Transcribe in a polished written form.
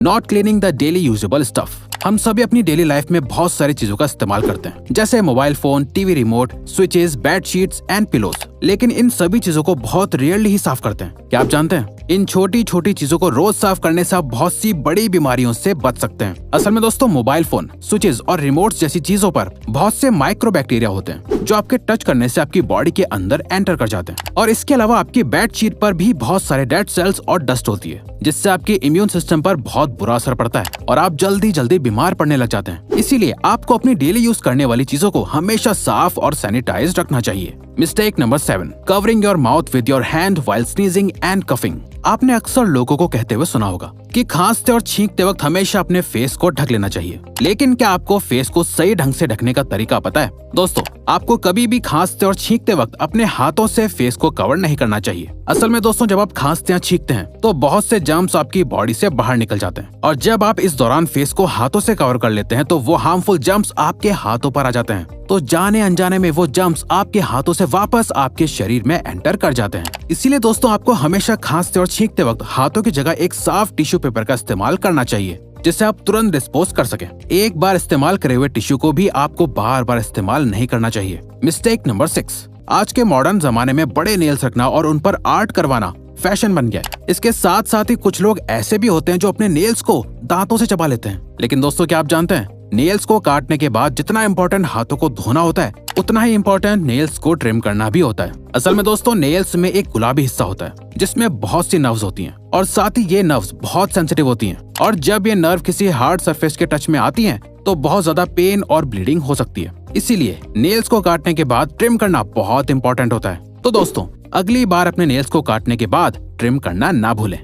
Not cleaning the daily usable stuff. हम सभी अपनी डेली लाइफ में बहुत सारी चीजों का इस्तेमाल करते हैं, जैसे mobile phone, TV remote, switches, bed sheets and pillows. लेकिन इन सभी चीजों को बहुत रेयरली ही साफ करते हैं। क्या आप जानते हैं, इन छोटी छोटी चीजों को रोज साफ करने से आप बहुत सी बड़ी बीमारियों से बच सकते हैं। असल में दोस्तों, मोबाइल फोन, स्विचेस और रिमोट्स जैसी चीजों पर बहुत से माइक्रो बैक्टीरिया होते हैं जो आपके टच करने से आपकी बॉडी के अंदर एंटर कर जाते हैं। और इसके अलावा आपकी बेड शीट पर भी बहुत सारे डेड सेल्स और डस्ट होती है, जिससे आपके इम्यून सिस्टम पर बहुत बुरा असर पड़ता है और आप जल्दी जल्दी बीमार पड़ने लग जाते हैं। इसीलिए आपको अपनी डेली यूज करने वाली चीजों को हमेशा साफ और सैनिटाइज रखना चाहिए। Mistake number 7, covering your mouth with your hand while sneezing and coughing. आपने अक्सर लोगों को कहते हुए सुना होगा कि खांसते और छींकते वक्त हमेशा अपने फेस को ढक लेना चाहिए। लेकिन क्या आपको फेस को सही ढंग से ढकने का तरीका पता है? दोस्तों, आपको कभी भी खांसते और छींकते वक्त अपने हाथों से फेस को कवर नहीं करना चाहिए। असल में दोस्तों, जब आप खांसते या छींकते हैं तो बहुत से जर्म्स आपकी बॉडी से बाहर निकल जाते हैं, और जब आप इस दौरान फेस को हाथों से कवर कर लेते हैं तो वो हार्मफुल जर्म्स आपके हाथों पर आ जाते हैं। तो जाने अनजाने में वो जर्म्स आपके हाथों से वापस आपके शरीर में एंटर कर जाते हैं। इसीलिए दोस्तों, आपको हमेशा खांसते और छींकते वक्त हाथों की जगह एक साफ टिश्यू पेपर का इस्तेमाल करना चाहिए, जिससे आप तुरंत डिस्पोज कर सकें। एक बार इस्तेमाल करे हुए टिश्यू को भी आपको बार बार इस्तेमाल नहीं करना चाहिए। मिस्टेक नंबर 6, आज के मॉडर्न जमाने में बड़े नेल्स रखना और उन पर आर्ट करवाना फैशन बन गया है। इसके साथ साथ ही कुछ लोग ऐसे भी होते हैं जो अपने नेल्स को दांतों से चबा लेते हैं। लेकिन दोस्तों, क्या आप जानते हैं, नेल्स को काटने के बाद जितना इम्पोर्टेंट हाथों को धोना होता है, उतना ही इम्पोर्टेंट नेल्स को ट्रिम करना भी होता है। असल में दोस्तों, नेल्स में एक गुलाबी हिस्सा होता है जिसमें बहुत सी नर्व्स होती हैं, और साथ ही ये नर्व्स बहुत सेंसिटिव होती हैं, और जब ये नर्व किसी हार्ड सरफेस के टच में आती हैं तो बहुत ज्यादा पेन और ब्लीडिंग हो सकती है। इसीलिए नेल्स को काटने के बाद ट्रिम करना बहुत इंपॉर्टेंट होता है। तो दोस्तों, अगली बार अपने नेल्स को काटने के बाद ट्रिम करना ना भूलें।